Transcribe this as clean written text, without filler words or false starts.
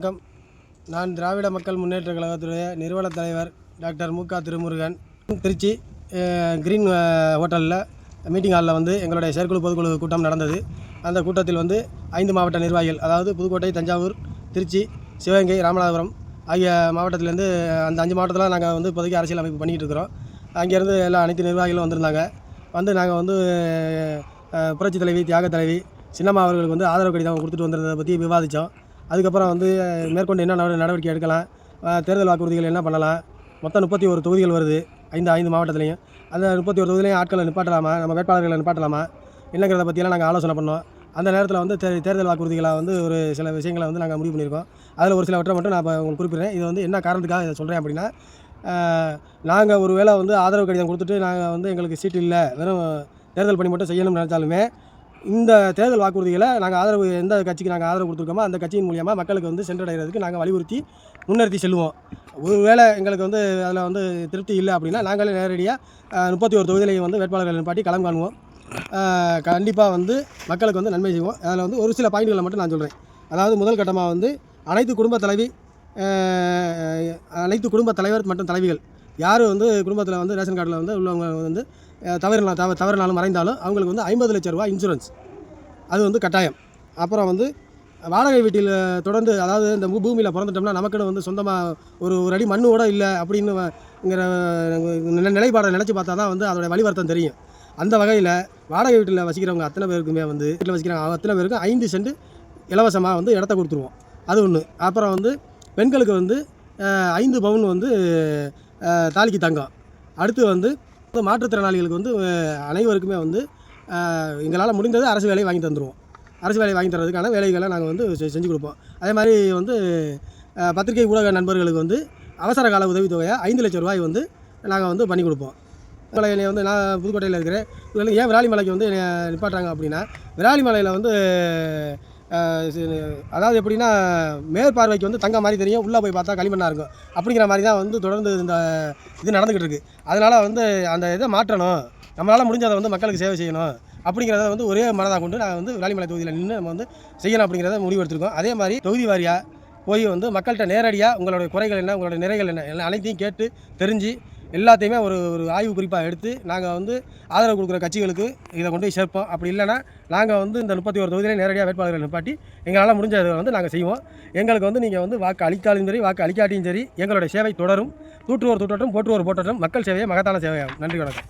வணக்கம். நான் திராவிட மக்கள் முன்னேற்ற கழகத்துடைய நிறுவனத் தலைவர் டாக்டர் மு.க. திருமுருகன். திருச்சி கிரீன் ஹோட்டலில் மீட்டிங் ஹாலில் வந்து எங்களுடைய செயற்குழு பொதுக்குழு கூட்டம் நடந்தது. அந்த கூட்டத்தில் வந்து 5 மாவட்ட நிர்வாகிகள், அதாவது புதுக்கோட்டை, தஞ்சாவூர், திருச்சி, சிவகங்கை, ராமநாதபுரம் ஆகிய மாவட்டத்திலேருந்து அந்த 5 மாவட்டத்தில் நாங்கள் வந்து இப்போதைக்கு அரசியல் அமைப்பு பண்ணிக்கிட்டு இருக்கிறோம். அங்கேருந்து அனைத்து நிர்வாகிகளும் வந்திருந்தாங்க. வந்து நாங்கள் வந்து புரட்சி தலைவி, தியாக தலைவி சின்னம்மா அவர்களுக்கு வந்து ஆதரவு கடிதம் கொடுத்துட்டு வந்திருந்ததை பற்றி விவாதித்தோம். அதுக்கப்புறம் வந்து மேற்கொண்டு என்ன நடவடிக்கை எடுக்கலாம், தேர்தல் வாக்குறுதிகள் என்ன பண்ணலாம், மொத்தம் 31 தொகுதிகள் வருது 5 மாவட்டத்துலேயும். அந்த 31 தொகுதியிலையும் ஆட்களை நிப்பாட்டலாமா, நம்ம வேட்பாளர்களை நிப்பாட்டலாமா என்னங்கிறத பற்றியெல்லாம் நாங்கள் ஆலோசனை பண்ணோம். அந்த நேரத்தில் வந்து தேர்தல் வாக்குறுதிகளை வந்து ஒரு சில விஷயங்களை வந்து நாங்கள் முடிவு பண்ணியிருக்கோம். அதில் ஒரு சிலவற்றை மட்டும் நான் இப்போ உங்களுக்கு குறிப்பிட்றேன். இது வந்து என்ன காரணத்துக்காக இதை சொல்கிறேன் அப்படின்னா, நாங்கள் ஒரு வேளை வந்து ஆதரவு கடிதம் கொடுத்துட்டு நாங்கள் வந்து எங்களுக்கு சீட்டு இல்லை, வெறும் தேர்தல் பணி மட்டும் செய்யணும்னு நினச்சாலுமே, இந்த தேர்தல் வாக்குறுதிகளை நாங்கள் ஆதரவு எந்த கட்சிக்கு நாங்கள் ஆதரவு கொடுத்துருக்கோமோ அந்த கட்சியின் மூலியமாக மக்களுக்கு வந்து சென்றடைகிறதுக்கு நாங்கள் வலியுறுத்தி முன்னிறுத்தி செல்வோம். ஒருவேளை எங்களுக்கு வந்து அதில் வந்து திருப்தி இல்லை அப்படின்னா நாங்களே நேரடியாக 31 தொகுதியிலையும் வந்து வேட்பாளர்கள் நிப்பாட்டி களம் காணுவோம். கண்டிப்பாக வந்து மக்களுக்கு வந்து நன்மை செய்வோம். அதில் வந்து ஒரு சில பாயிண்ட்களை மட்டும் நான் சொல்கிறேன். அதாவது முதல் கட்டமாக வந்து அனைத்து குடும்ப தலைவர் மற்றும் தலைவிகள் யார் வந்து குடும்பத்தில் வந்து ரேஷன் கார்டில் வந்து உள்ளவங்க வந்து தவறினாலும் மறைந்தாலும் அவங்களுக்கு வந்து 50 லட்சம் ரூபா இன்சூரன்ஸ், அது வந்து கட்டாயம். அப்புறம் வந்து வாடகை வீட்டில் தொடர்ந்து, அதாவது இந்த பூமியில் பிறந்துட்டோம்னா நமக்குன்னு வந்து சொந்தமாக ஒரு அடி மண்ணு கூட இல்லை அப்படின்னுங்கிற நிலைப்பாடை நினச்சி பார்த்தா தான் வந்து அதோடய வழிவர்த்தம் தெரியும். அந்த வகையில் வாடகை வீட்டில் வசிக்கிறவங்க அத்தனை பேருக்குமே வந்து வீட்டில் வசிக்கிறவங்க அத்தனை பேருக்கும் 5 சென்ட் இலவசமாக வந்து இடத்த கொடுத்துருவோம். அது ஒன்று. அப்புறம் வந்து பெண்களுக்கு வந்து 5 பவுன் வந்து தாலிக்கு தங்கம். அடுத்து வந்து மாற்றுத்திறனாளிகளுக்கு வந்து அனைவருக்குமே வந்து எங்களால் முடிந்தது அரசு வேலையை வாங்கி தந்துடுவோம். அரசு வேலையை வாங்கி தரதுக்கான வேலைகளை நாங்கள் வந்து செஞ்சு கொடுப்போம். அதே மாதிரி வந்து பத்திரிகை ஊடக நண்பர்களுக்கு வந்து அவசர கால உதவித்தொகையாக 5 லட்சம் ரூபாய் வந்து நாங்கள் வந்து பண்ணி கொடுப்போம். என்னை வந்து நான் புதுக்கோட்டையில் இருக்கிறேன். ஏன் விராலிமலைக்கு வந்து நிப்பாட்டுறாங்க அப்படின்னா, விராலிமலையில் வந்து அதாவது எப்படின்னா, மேற்பார்வைக்கு வந்து தங்க மாதிரி தெரியும், உள்ளே போய் பார்த்தா களிமண்ணாக இருக்கும். அப்படிங்கிற மாதிரி தான் வந்து தொடர்ந்து இந்த இது நடந்துக்கிட்டு இருக்குது. அதனால் வந்து அந்த இதை மாற்றணும், நம்மளால் முடிஞ்சதை வந்து மக்களுக்கு சேவை செய்யணும் அப்படிங்கிறத வந்து ஒரே மனதாக கொண்டு நாங்கள் வந்து விராலிமலை தொகுதியில் நின்று நம்ம வந்து செய்யணும் அப்படிங்கிறத முடிவு எடுத்திருக்கோம். அதே மாதிரி தொகுதி வாரியாக போய் வந்து மக்கள்கிட்ட நேரடியாக உங்களுடைய குறைகள் என்ன, உங்களுடைய நிறைகள் என்ன, எல்லாம் அனைத்தையும் கேட்டு தெரிஞ்சு எல்லாத்தையுமே ஒரு ஆய்வு குறிப்பாக எடுத்து நாங்கள் வந்து ஆதரவு கொடுக்குற கட்சிகளுக்கு இதை கொண்டு போய் சேர்ப்போம். அப்படி இல்லைனா நாங்கள் வந்து இந்த 31 தொகுதியிலே நேரடியாக வேட்பாளர்கள் நிப்பாட்டி எங்களால் முடிஞ்சதை வந்து நாங்கள் செய்வோம். எங்களுக்கு வந்து நீங்கள் வந்து வாக்கு அளித்தாலும் சரி, வாக்கு அளிக்காட்டியும் சரி, எங்களுடைய சேவை தொடரும். தூற்றுவோர் தூற்றட்டும், போற்றுவோர் போற்றட்டும். மக்கள் சேவையை மகத்தான சேவையாகும். நன்றி, வணக்கம்.